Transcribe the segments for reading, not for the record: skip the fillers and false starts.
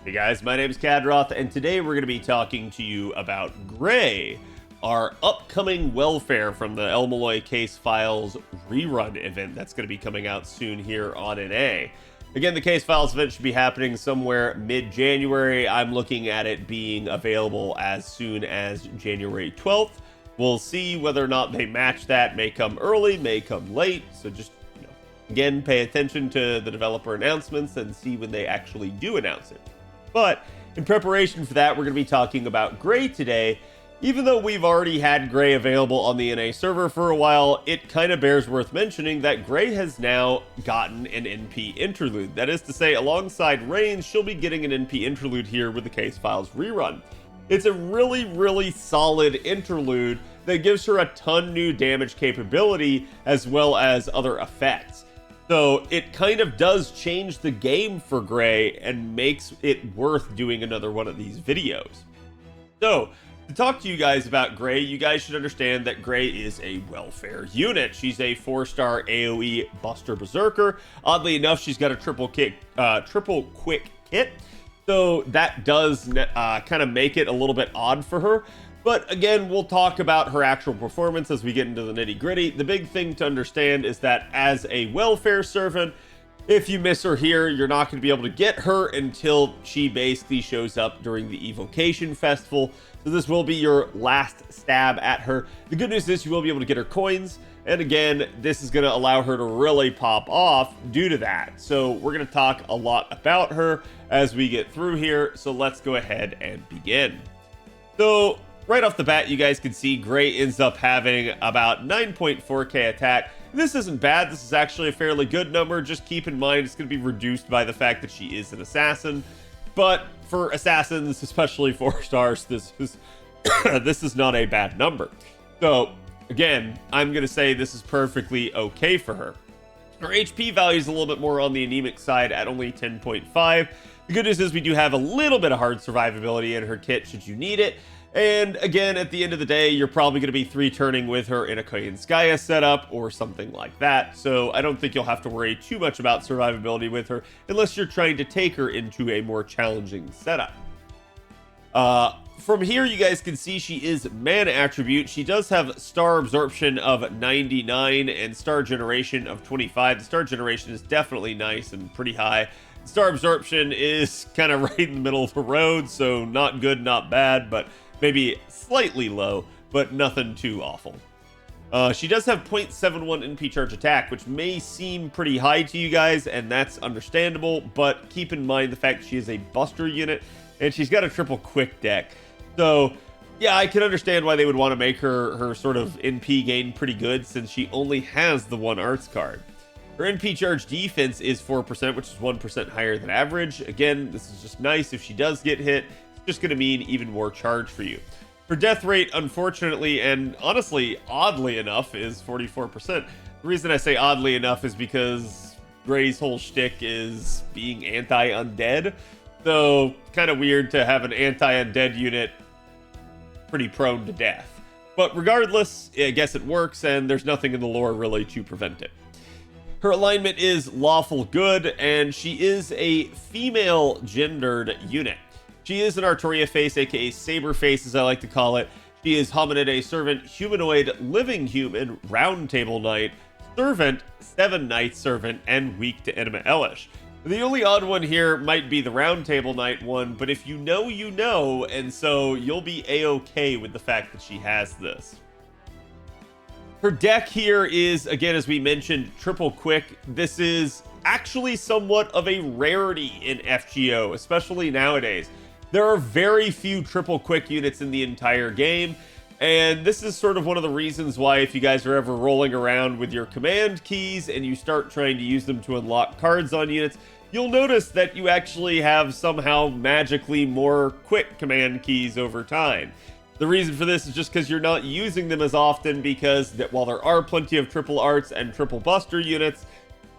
Hey guys, my name is Khadroth, and today we're going to be talking to you about Gray, our upcoming Welfare from the El Malloy Case Files rerun event that's going to be coming out soon here on NA. Again, the Case Files event should be happening somewhere mid-January. I'm looking at it being available as soon as January 12th. We'll see whether or not they match that. May come early, may come late, so just, again, pay attention to the developer announcements and see when they actually do announce it. But in preparation for that, we're going to be talking about Gray today. Even though we've already had Gray available on the NA server for a while, it kind of bears worth mentioning that Gray has now gotten an NP Interlude. That is to say, alongside Reigns, she'll be getting an NP Interlude here with the Case Files rerun. It's a really solid interlude that gives her a ton new damage capability as well as other effects. So it kind of does change the game for Gray and makes it worth doing another one of these videos. So to talk to you guys about Gray, you guys should understand that Gray is a welfare unit. She's a 4-star AoE Buster Berserker. Oddly enough, she's got a triple quick kit. So that does kind of make it a little bit odd for her. But again, we'll talk about her actual performance as we get into the nitty-gritty. The big thing to understand is that as a welfare servant, if you miss her here, you're not going to be able to get her until she basically shows up during the Evocation Festival. So this will be your last stab at her. The good news is you will be able to get her coins. And again, this is going to allow her to really pop off due to that. So we're going to talk a lot about her as we get through here. So let's go ahead and begin. So right off the bat, you guys can see Gray ends up having about 9.4k attack. This isn't bad. This is actually a fairly good number. Just keep in mind it's going to be reduced by the fact that she is an assassin. But for assassins, especially 4 stars, this is this is not a bad number. So again, I'm going to say this is perfectly okay for her. Her HP value is a little bit more on the anemic side at only 10.5. The good news is we do have a little bit of hard survivability in her kit should you need it. And again, at the end of the day, you're probably going to be 3-turning with her in a Koyanskaya setup or something like that. So I don't think you'll have to worry too much about survivability with her unless you're trying to take her into a more challenging setup. From here, you guys can see she is mana attribute. She does have star absorption of 99 and star generation of 25. The star generation is definitely nice and pretty high. Star absorption is kind of right in the middle of the road, so not good, not bad, but maybe slightly low, but nothing too awful. She does have 0.71 NP charge attack, which may seem pretty high to you guys, and that's understandable, but keep in mind the fact that she is a Buster unit, and she's got a triple quick deck. So yeah, I can understand why they would want to make her sort of NP gain pretty good, since she only has the one arts card. Her NP charge defense is 4%, which is 1% higher than average. Again, this is just nice. If she does get hit, it's just going to mean even more charge for you. Her death rate, unfortunately, and honestly, oddly enough, is 44%. The reason I say oddly enough is because Gray's whole shtick is being anti-undead. So, kind of weird to have an anti-undead unit pretty prone to death. But regardless, I guess it works, and there's nothing in the lore really to prevent it. Her alignment is lawful good, and she is a female gendered unit. She is an Artoria face, aka Saberface as I like to call it. She is Hominid Servant, Humanoid, Living Human, Round Table Knight, Servant, 7 Knight Servant, and weak to Enema Elish. The only odd one here might be the Round Table Knight one, but if you know, you know, and so you'll be a-okay with the fact that she has this. Her deck here is, again, as we mentioned, triple quick. This is actually somewhat of a rarity in FGO, especially nowadays. There are very few triple quick units in the entire game, and this is sort of one of the reasons why if you guys are ever rolling around with your command keys and you start trying to use them to unlock cards on units, you'll notice that you actually have somehow magically more quick command keys over time. The reason for this is just because you're not using them as often, because while there are plenty of triple arts and triple buster units,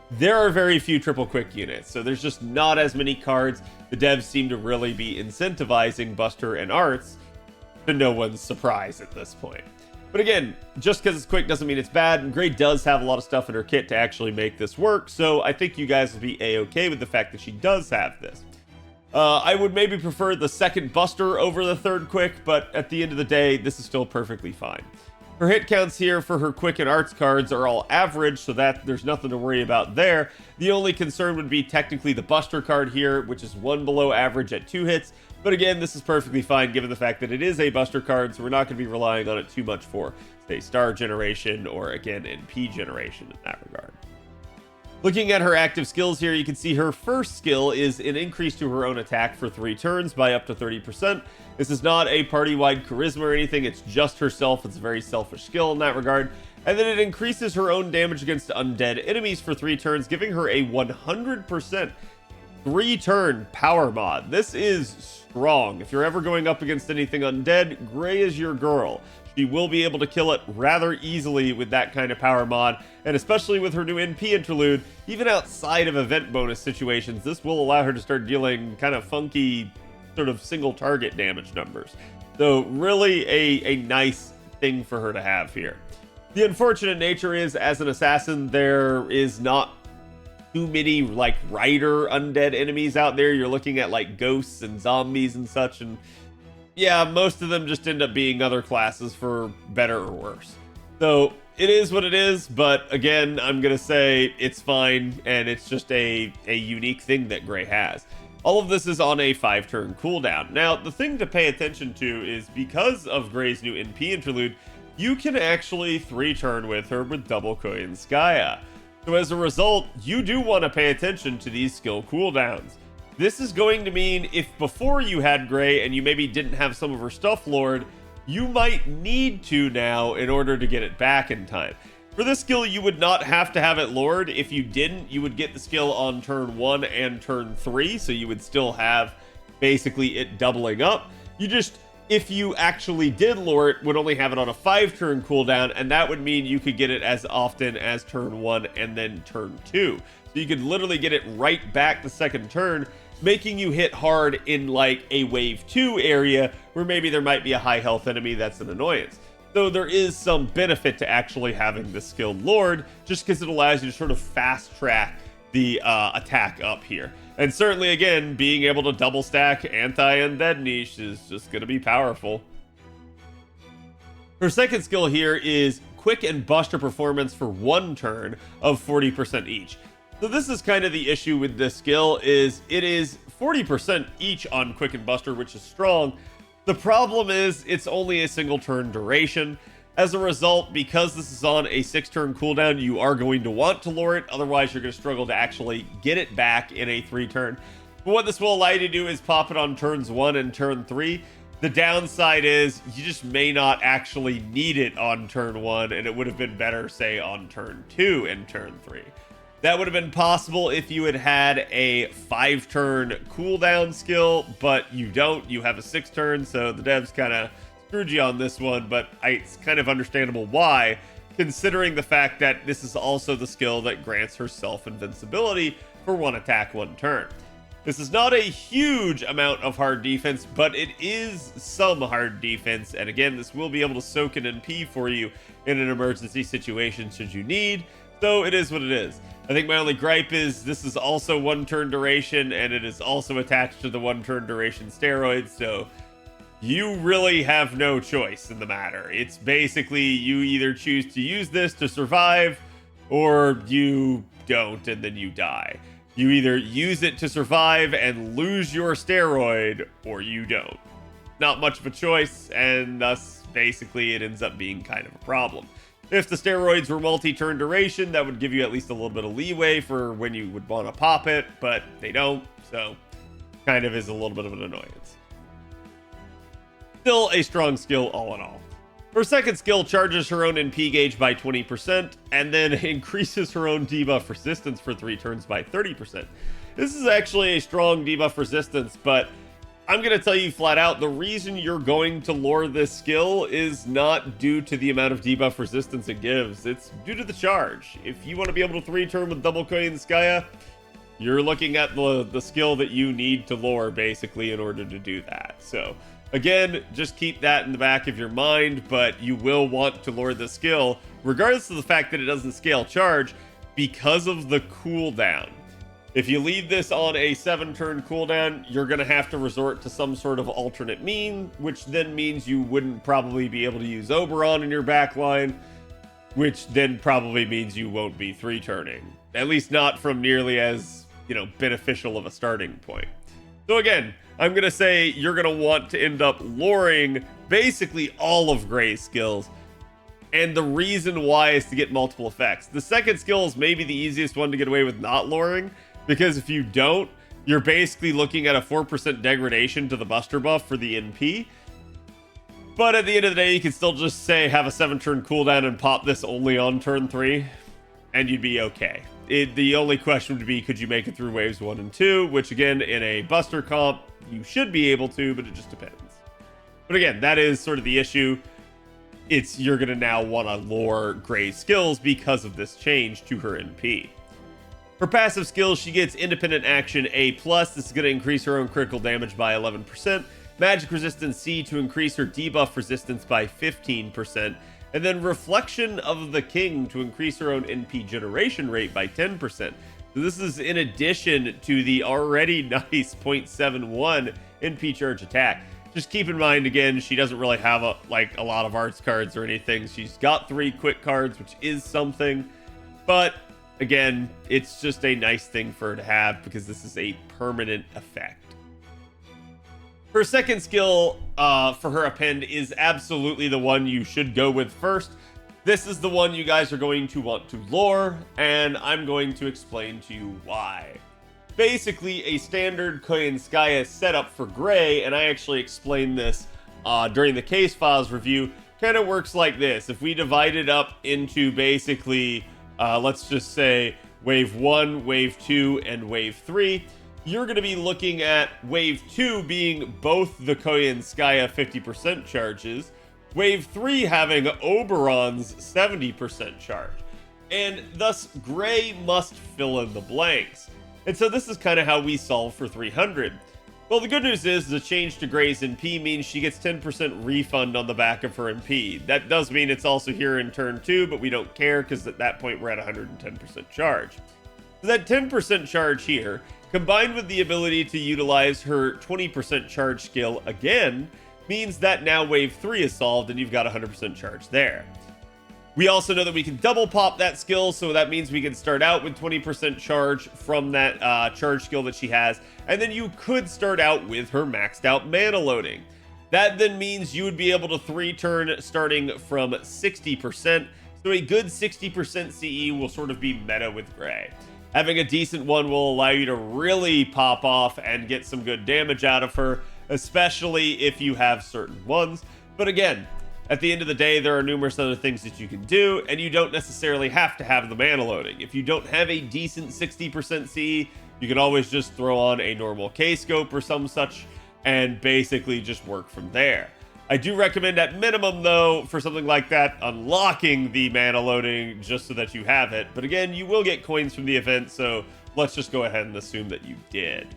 there are very few triple quick units. So there's just not as many cards. The devs seem to really be incentivizing buster and arts, to no one's surprise at this point. But again, just because it's quick doesn't mean it's bad, and Gray does have a lot of stuff in her kit to actually make this work, so I think you guys will be a-okay with the fact that she does have this. I would maybe prefer the second Buster over the third Quick, but at the end of the day, this is still perfectly fine. Her hit counts here for her Quick and Arts cards are all average, so that there's nothing to worry about there. The only concern would be technically the Buster card here, which is 1 below average at 2 hits. But again, this is perfectly fine given the fact that it is a Buster card, so we're not going to be relying on it too much for, say, Star generation or, again, NP generation in that regard. Looking at her active skills here, you can see her first skill is an increase to her own attack for 3 turns by up to 30%. This is not a party-wide charisma or anything, it's just herself. It's a very selfish skill in that regard. And then it increases her own damage against undead enemies for 3 turns, giving her a 100% 3-turn power mod. This is strong. If you're ever going up against anything undead, Gray is your girl. She will be able to kill it rather easily with that kind of power mod, and especially with her new Np Interlude, even outside of event bonus situations, this will allow her to start dealing kind of funky sort of single target damage numbers. So really a nice thing for her to have here. The unfortunate nature is, as an assassin, there is not too many like rider undead enemies out there. You're looking at like ghosts and zombies and such, and yeah, most of them just end up being other classes for better or worse. So it is what it is, but again, I'm gonna say it's fine, and it's just a unique thing that Gray has. All of this is on a 5-turn cooldown. Now, the thing to pay attention to is because of Gray's new NP Interlude, you can actually 3-turn with her with Double Koyanskaya. So as a result, you do want to pay attention to these skill cooldowns. This is going to mean if before you had Gray and you maybe didn't have some of her stuff lored, you might need to now in order to get it back in time. For this skill, you would not have to have it lored. If you didn't, you would get the skill on turn 1 and turn 3, so you would still have basically it doubling up. You just, if you actually did lore it, would only have it on a 5-turn cooldown, and that would mean you could get it as often as turn 1 and then turn 2. So you could literally get it right back the second turn, making you hit hard in like a wave 2 area where maybe there might be a high health enemy that's an annoyance. So there is some benefit to actually having this skill lored, just because it allows you to sort of fast track the attack up here. And certainly, again, being able to double stack anti-undead niche is just going to be powerful. Her second skill here is Quick and Buster performance for 1 turn of 40% each. So this is kind of the issue with this skill, is it is 40% each on Quick and Buster, which is strong. The problem is it's only a single turn duration. As a result, because this is on a 6-turn cooldown, you are going to want to lure it. Otherwise, you're going to struggle to actually get it back in a 3-turn. But what this will allow you to do is pop it on turns 1 and turn 3. The downside is you just may not actually need it on turn 1, and it would have been better, say, on turn 2 and turn 3. That would have been possible if you had had a 5-turn cooldown skill, but you don't. You have a 6-turn, so the devs kind of screwed you on this one, but it's kind of understandable why, considering the fact that this is also the skill that grants herself invincibility for 1 attack, 1 turn. This is not a huge amount of hard defense, but it is some hard defense, and again, this will be able to soak an NP for you in an emergency situation should you need, so it is what it is. I think my only gripe is this is also 1-turn duration, and it is also attached to the 1-turn duration steroids, so you really have no choice in the matter. It's basically you either choose to use this to survive, or you don't, and then you die. You either use it to survive and lose your steroid, or you don't. Not much of a choice, and thus, basically, it ends up being kind of a problem. If the steroids were multi-turn duration, that would give you at least a little bit of leeway for when you would want to pop it, but they don't, so kind of is a little bit of an annoyance. Still a strong skill all in all. Her second skill charges her own NP gauge by 20%, and then increases her own debuff resistance for 3 turns by 30%. This is actually a strong debuff resistance, but I'm going to tell you flat out, the reason you're going to lure this skill is not due to the amount of debuff resistance it gives. It's due to the charge. If you want to be able to 3-turn with Double Koyanskaya, you're looking at the skill that you need to lure, basically, in order to do that. So, again, just keep that in the back of your mind, but you will want to lure the skill, regardless of the fact that it doesn't scale charge, because of the cooldown. If you leave this on a 7-turn cooldown, you're going to have to resort to some sort of alternate mean, which then means you wouldn't probably be able to use Oberon in your backline, which then probably means you won't be 3-turning. At least not from nearly as, beneficial of a starting point. So again, I'm going to say you're going to want to end up luring basically all of Gray's skills. And the reason why is to get multiple effects. The second skill is maybe the easiest one to get away with not luring, because if you don't, you're basically looking at a 4% degradation to the Buster buff for the NP. But at the end of the day, you can still just say have a 7-turn cooldown and pop this only on turn 3, and you'd be okay. The only question would be, could you make it through waves 1 and 2, which again, in a Buster comp, you should be able to, but it just depends. But again, that is sort of the issue. You're going to now want to lure Gray's skills because of this change to her NP. Her passive skills, she gets Independent Action A+. This is going to increase her own critical damage by 11%. Magic Resistance C to increase her debuff resistance by 15%. And then Reflection of the King to increase her own NP generation rate by 10%. So this is in addition to the already nice 0.71 NP charge attack. Just keep in mind, again, she doesn't really have a lot of arts cards or anything. She's got 3 quick cards, which is something. But again, it's just a nice thing for her to have because this is a permanent effect. Her second skill for her append is absolutely the one you should go with first. This is the one you guys are going to want to lure, and I'm going to explain to you why. Basically, a standard Koyanskaya setup for Gray, and I actually explained this during the case files review, kind of works like this. If we divide it up into basically, let's just say wave 1, wave 2, and wave 3, you're going to be looking at wave 2 being both the Koyanskaya 50% charges, wave 3 having Oberon's 70% charge, and thus Gray must fill in the blanks. And so this is kind of how we solve for 300. Well, the good news is the change to Gray's NP means she gets 10% refund on the back of her NP. That does mean it's also here in turn 2, but we don't care because at that point we're at 110% charge. So that 10% charge here, combined with the ability to utilize her 20% charge skill again, means that now wave 3 is solved and you've got 100% charge there. We also know that we can double pop that skill, so that means we can start out with 20% charge from that charge skill that she has, and then you could start out with her maxed out mana loading. That then means you would be able to 3-turn starting from 60%, so a good 60% CE will sort of be meta with Gray. Having a decent one will allow you to really pop off and get some good damage out of her, especially if you have certain ones. But again, at the end of the day, there are numerous other things that you can do, and you don't necessarily have to have the mana loading. If you don't have a decent 60% CE, you can always just throw on a normal K-scope or some such, and basically just work from there. I do recommend at minimum, though, for something like that, unlocking the mana loading just so that you have it. But again, you will get coins from the event, so let's just go ahead and assume that you did.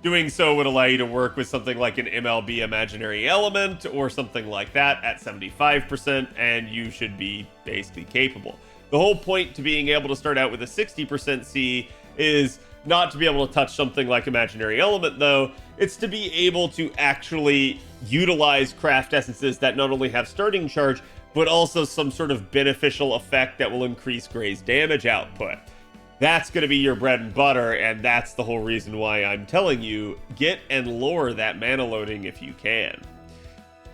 Doing so would allow you to work with something like an MLB Imaginary Element or something like that at 75%, and you should be basically capable. The whole point to being able to start out with a 60% C is not to be able to touch something like Imaginary Element, though. It's to be able to actually utilize craft essences that not only have starting charge, but also some sort of beneficial effect that will increase Gray's damage output. That's going to be your bread and butter, and that's the whole reason why I'm telling you, get and lure that mana loading if you can.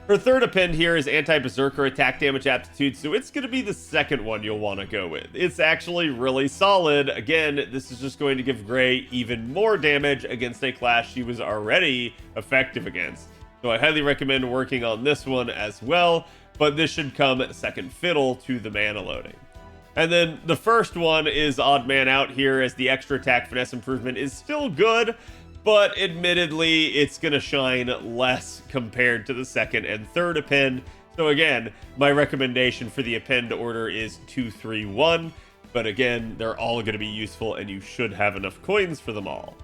Her third append here is Anti-Berserker Attack Damage Aptitude, so it's going to be the second one you'll want to go with. It's actually really solid. Again, this is just going to give Gray even more damage against a class she was already effective against. So I highly recommend working on this one as well, but this should come second fiddle to the mana loading. And then the first one is Odd Man Out here, as the extra attack finesse improvement is still good, but admittedly, it's going to shine less compared to the second and third append. So again, my recommendation for the append order is 2, 3, 1. But again, they're all going to be useful, and you should have enough coins for them all.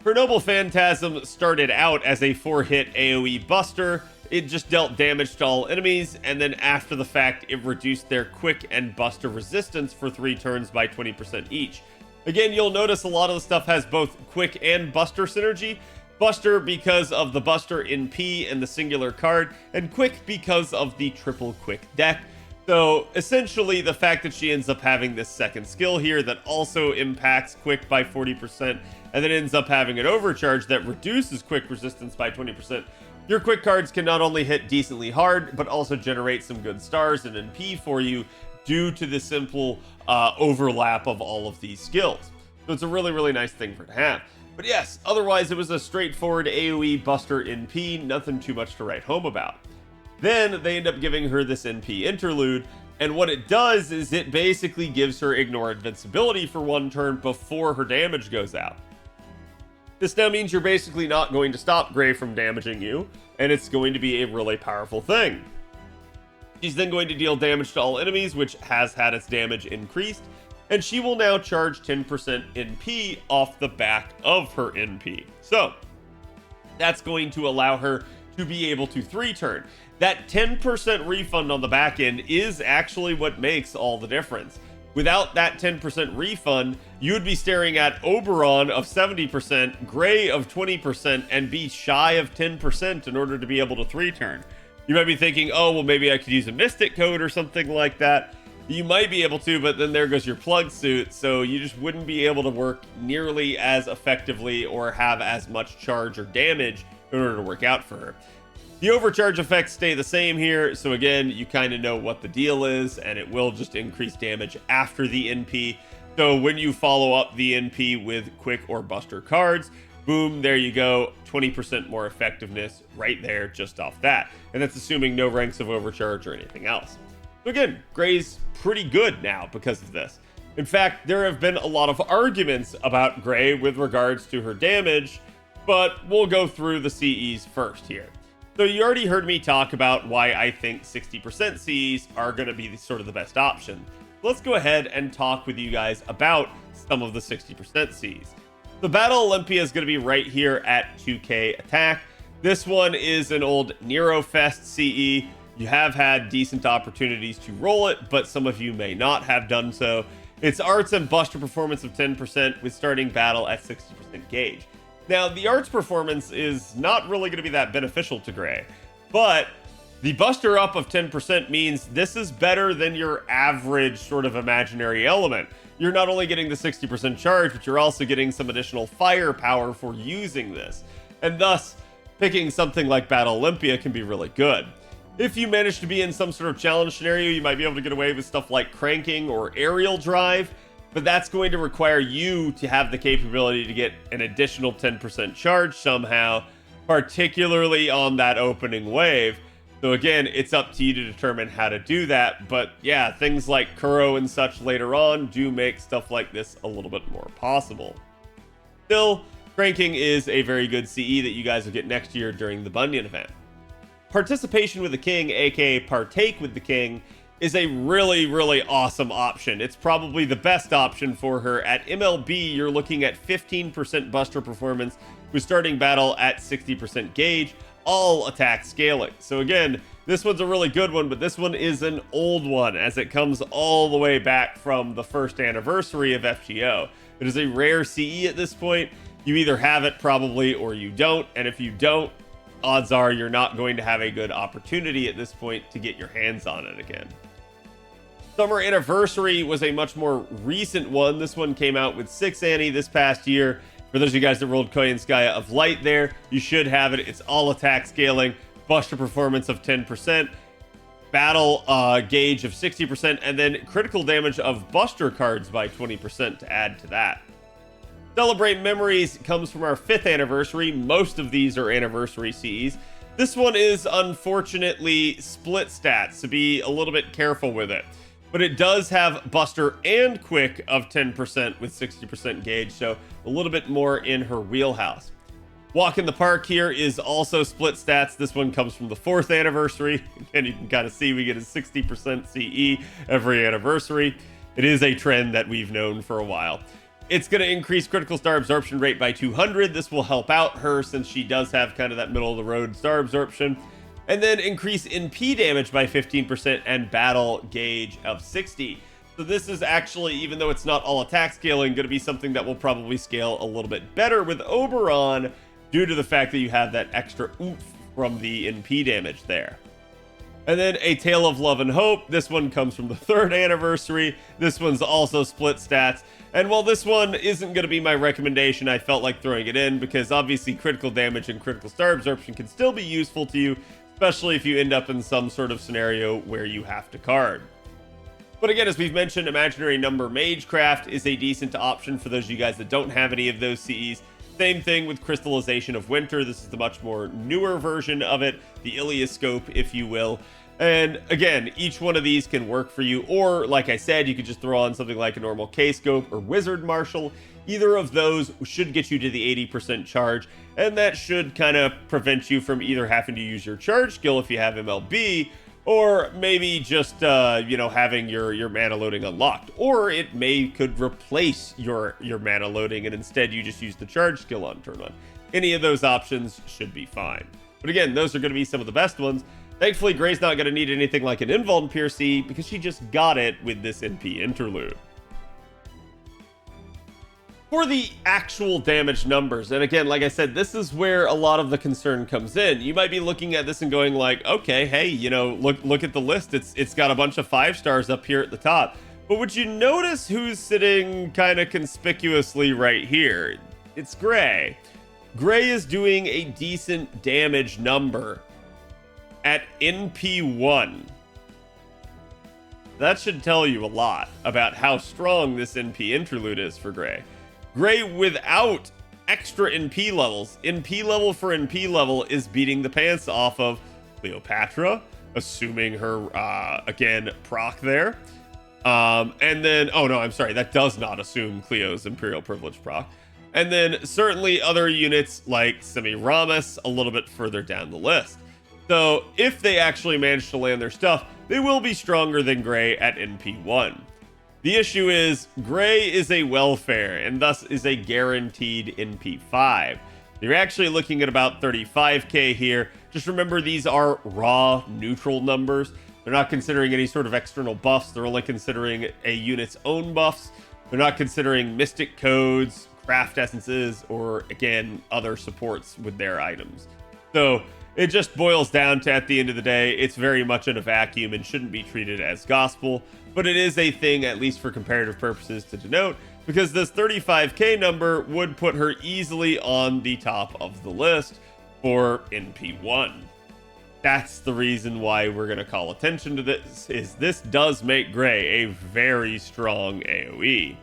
Her Noble Phantasm started out as a 4-hit AoE buster. It just dealt damage to all enemies, and then after the fact, it reduced their quick and buster resistance for 3 turns by 20% each. Again, you'll notice a lot of the stuff has both quick and buster synergy. Buster because of the buster Np and the singular card, and quick because of the triple quick deck. So essentially the fact that she ends up having this second skill here that also impacts quick by 40%, and then ends up having an overcharge that reduces quick resistance by 20%. Your quick cards can not only hit decently hard, but also generate some good stars and NP for you due to the simple overlap of all of these skills. So it's a really, really nice thing for it to have. But yes, otherwise it was a straightforward AoE buster NP, nothing too much to write home about. Then they end up giving her this Np Interlude, and what it does is it basically gives her Ignore Invincibility for one turn before her damage goes out. This now means you're basically not going to stop Gray from damaging you, and it's going to be a really powerful thing. She's then going to deal damage to all enemies, which has had its damage increased, and she will now charge 10% NP off the back of her NP. So that's going to allow her to be able to 3-turn. That 10% refund on the back end is actually what makes all the difference. Without that 10% refund, you would be staring at Oberon of 70%, Gray of 20%, and be shy of 10% in order to be able to 3-turn. You might be thinking, oh, well, maybe I could use a Mystic Code or something like that. You might be able to, but then there goes your plug suit, so you just wouldn't be able to work nearly as effectively or have as much charge or damage in order to work out for her. The overcharge effects stay the same here, so again, you kind of know what the deal is, and it will just increase damage after the NP. So when you follow up the NP with quick or buster cards, boom, there you go, 20% more effectiveness right there just off that. And that's assuming no ranks of overcharge or anything else. So again, Gray's pretty good now because of this. In fact, there have been a lot of arguments about Gray with regards to her damage, but we'll go through the CEs first here. So you already heard me talk about why I think 60% CEs are going to be sort of the best option. Let's go ahead and talk with you guys about some of the 60% CEs. The Battle Olympia is going to be right here at 2k attack. This one is an old Nero Fest CE. You have had decent opportunities to roll it, but some of you may not have done so. It's arts and buster performance of 10% with starting battle at 60% gauge. Now, the arts performance is not really going to be that beneficial to Gray, but the buster up of 10% means this is better than your average sort of imaginary element. You're not only getting the 60% charge, but you're also getting some additional firepower for using this. And thus, picking something like Battle Olympia can be really good. If you manage to be in some sort of challenge scenario, you might be able to get away with stuff like cranking or aerial drive, but that's going to require you to have the capability to get an additional 10% charge somehow, particularly on that opening wave. So again, it's up to you to determine how to do that, but yeah, things like Kuro and such later on do make stuff like this a little bit more possible. Still, cranking is a very good CE that you guys will get next year during the Bunyan event. Participation with the King, aka Partake with the King, is a really, really awesome option. It's probably the best option for her. At MLB, you're looking at 15% buster performance with starting battle at 60% gauge, all attack scaling. So again, this one's a really good one, but this one is an old one as it comes all the way back from the first anniversary of FGO. It is a rare CE at this point. You either have it probably or you don't, and if you don't, odds are you're not going to have a good opportunity at this point to get your hands on it again. Summer Anniversary was a much more recent one. This one came out with 6 Annie this past year. For those of you guys that rolled Koyanskaya of Light there, you should have it. It's all attack scaling, buster performance of 10%, battle gauge of 60%, and then critical damage of buster cards by 20% to add to that. Celebrate Memories comes from our 5th anniversary. Most of these are anniversary CEs. This one is unfortunately split stats, so be a little bit careful with it. But it does have buster and quick of 10% with 60% gauge, so a little bit more in her wheelhouse. Walk in the Park here is also split stats. This one comes from the 4th anniversary. Again, you can kind of see we get a 60% CE every anniversary. It is a trend that we've known for a while. It's going to increase critical star absorption rate by 200. This will help out her since she does have kind of that middle of the road star absorption. And then increase NP damage by 15% and battle gauge of 60. So this is actually, even though it's not all attack scaling, going to be something that will probably scale a little bit better with Oberon due to the fact that you have that extra oomph from the NP damage there. And then A Tale of Love and Hope. This one comes from the 3rd anniversary. This one's also split stats. And while this one isn't going to be my recommendation, I felt like throwing it in because obviously critical damage and critical star absorption can still be useful to you, especially if you end up in some sort of scenario where you have to card. But again, as we've mentioned, Imaginary Number Magecraft is a decent option for those of you guys that don't have any of those CEs. Same thing with Crystallization of Winter. This is the much more newer version of it, the Ilioscope, if you will. And again, each one of these can work for you, or like I said, you could just throw on something like a normal K-Scope or Wizard Marshal. Either of those should get you to the 80% charge, and that should kind of prevent you from either having to use your charge skill if you have MLB, or maybe just, having your mana loading unlocked. Or it could replace your mana loading, and instead you just use the charge skill on turn 1. Any of those options should be fine. But again, those are going to be some of the best ones. Thankfully, Gray's not going to need anything like an Invuln Piercy because she just got it with this NP Interlude. For the actual damage numbers, and again, like I said, this is where a lot of the concern comes in. You might be looking at this and going like, okay, hey, look at the list. It's got a bunch of 5 stars up here at the top. But would you notice who's sitting kind of conspicuously right here? It's Gray. Gray is doing a decent damage number at NP1. That should tell you a lot about how strong this NP Interlude is for Gray. Gray without extra NP levels. NP level for NP level is beating the pants off of Cleopatra, assuming her, again, proc there. And then, oh no, I'm sorry, that does not assume Cleo's Imperial Privilege proc. And then certainly other units like Semiramis a little bit further down the list. So if they actually manage to land their stuff, they will be stronger than Gray at NP1. The issue is, Gray is a Welfare, and thus is a guaranteed NP5. You're actually looking at about 35k here. Just remember, these are raw, neutral numbers. They're not considering any sort of external buffs. They're only considering a unit's own buffs. They're not considering Mystic Codes, Craft Essences, or, again, other supports with their items. So it just boils down to, at the end of the day, it's very much in a vacuum and shouldn't be treated as gospel. But it is a thing, at least for comparative purposes, to denote, because this 35k number would put her easily on the top of the list for NP1. That's the reason why we're going to call attention to this, is this does make Gray a very strong AoE.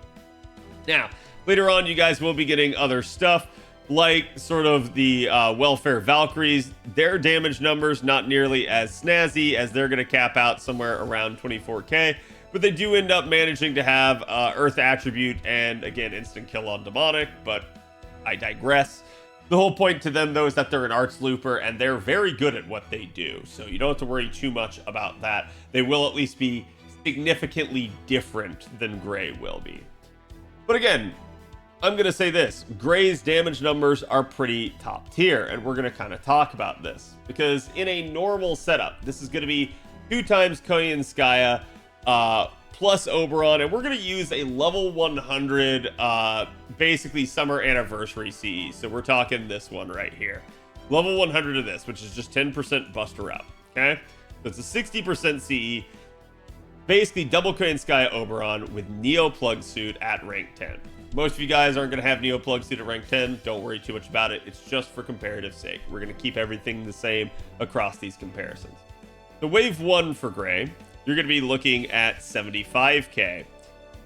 Now, later on, you guys will be getting other stuff, like sort of the Welfare Valkyries. Their damage numbers not nearly as snazzy, as they're going to cap out somewhere around 24k, but they do end up managing to have Earth Attribute and, again, instant kill on Demonic, but I digress. The whole point to them, though, is that they're an Arts Looper, and they're very good at what they do, so you don't have to worry too much about that. They will at least be significantly different than Gray will be. But again, I'm going to say this. Gray's damage numbers are pretty top tier, and we're going to kind of talk about this. Because in a normal setup, this is going to be 2 times Koyanskaya plus Oberon, and we're going to use a level 100, basically Summer Anniversary CE. So we're talking this one right here. Level 100 of this, which is just 10% Buster up, okay? So it's a 60% CE. Basically, double Koyanskaya Oberon with Neo Plug Suit at rank 10. Most of you guys aren't going to have Neo Plug Suit at rank 10. Don't worry too much about it. It's just for comparative sake. We're going to keep everything the same across these comparisons. The Wave 1 for Gray, you're going to be looking at 75k.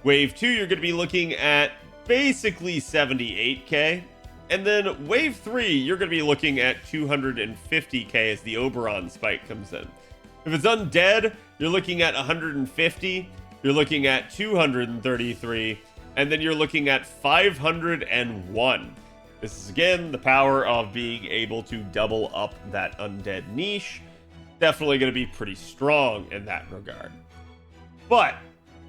Wave 2, you're going to be looking at basically 78k. And then Wave 3, you're going to be looking at 250k as the Oberon spike comes in. If it's Undead, you're looking at 150. You're looking at 233. And then you're looking at 501. This is, again, the power of being able to double up that undead niche. Definitely going to be pretty strong in that regard. But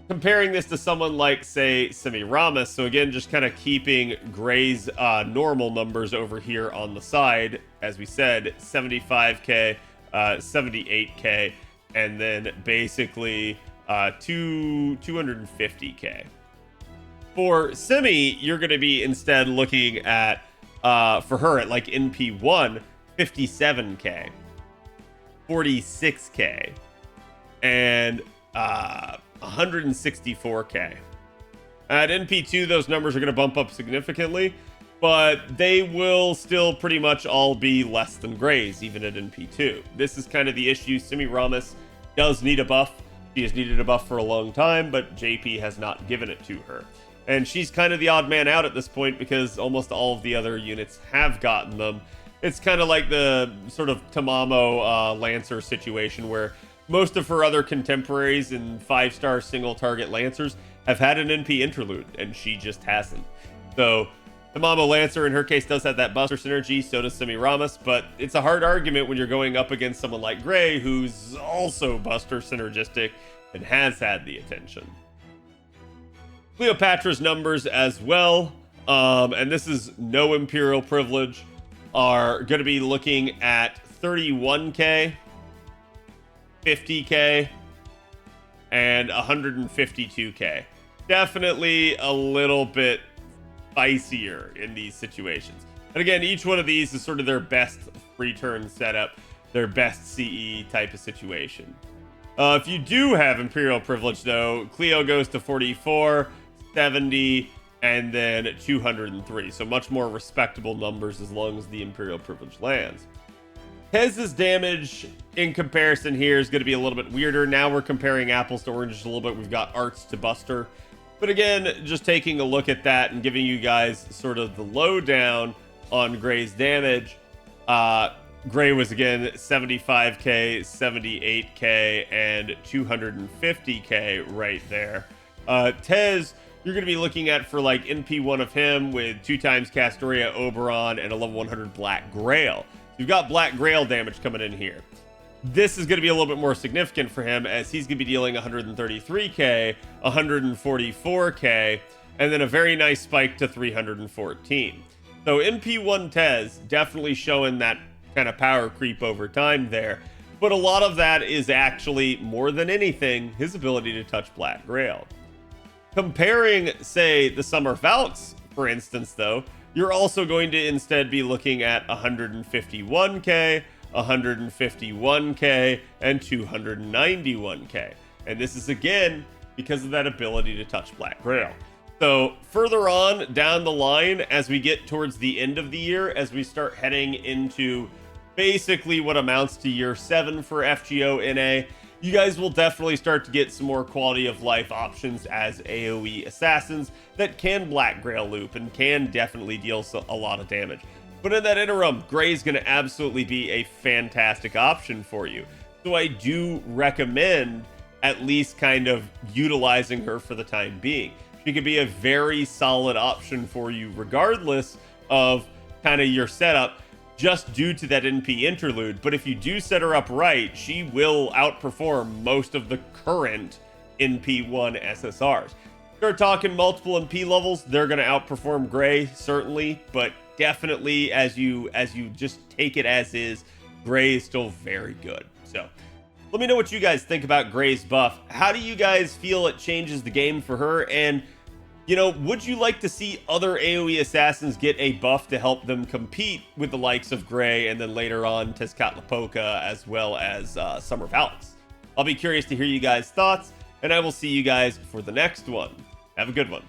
comparing this to someone like, say, Semiramis, so again, just kind of keeping Gray's normal numbers over here on the side, as we said, 75k, 78k, and then basically 250k. For Simi, you're going to be instead looking at, for her at like NP1, 57k, 46k, and 164k. At NP2, those numbers are going to bump up significantly, but they will still pretty much all be less than Gray's, even at NP2. This is kind of the issue. Semiramis does need a buff. She has needed a buff for a long time, but JP has not given it to her. And she's kind of the odd man out at this point because almost all of the other units have gotten them. It's kind of like the sort of Tamamo Lancer situation where most of her other contemporaries in 5-star single target Lancers have had an NP Interlude, and she just hasn't. So Tamamo Lancer in her case does have that Buster synergy, so does Semiramis, but it's a hard argument when you're going up against someone like Gray, who's also Buster synergistic and has had the attention. Cleopatra's numbers as well, and this is no Imperial privilege, are going to be looking at 31k, 50k, and 152k. Definitely a little bit spicier in these situations. And again, each one of these is sort of their best free turn setup, their best CE type of situation. If you do have Imperial privilege, though, Cleo goes to 44, 70, and then 203. So much more respectable numbers as long as the Imperial privilege lands. Tez's damage in comparison here is going to be a little bit weirder. Now we're comparing apples to oranges a little bit. We've got arts to Buster. But again, just taking a look at that and giving you guys sort of the lowdown on Gray's damage. Gray was again 75k, 78k, and 250k right there. Tez, you're going to be looking at for like NP1 of him with 2 times Castoria, Oberon, and a level 100 Black Grail. You've got Black Grail damage coming in here. This is going to be a little bit more significant for him as he's going to be dealing 133k, 144k, and then a very nice spike to 314. So NP1 Tez definitely showing that kind of power creep over time there. But a lot of that is actually, more than anything, his ability to touch Black Grail. Comparing, say, the Summer Valks, for instance, though, you're also going to instead be looking at 151k, 151k, and 291k. And this is again because of that ability to touch Black Grail. So further on down the line, as we get towards the end of the year, as we start heading into basically what amounts to year 7 for FGO NA, you guys will definitely start to get some more quality of life options as AoE assassins that can Black Grail loop and can definitely deal a lot of damage. But in that interim, Gray's going to absolutely be a fantastic option for you. So I do recommend at least kind of utilizing her for the time being. She could be a very solid option for you regardless of kind of your setup, just due to that NP Interlude. But if you do set her up right, she will outperform most of the current NP1 SSRs. Start talking multiple NP levels, they're going to outperform Gray, certainly, but definitely as you just take it as is, Gray is still very good. So let me know what you guys think about Gray's buff. How do you guys feel it changes the game for her? And you know, would you like to see other AoE assassins get a buff to help them compete with the likes of Gray and then later on Tezcatlipoca as well as Summer Valks? I'll be curious to hear you guys' thoughts, and I will see you guys for the next one. Have a good one.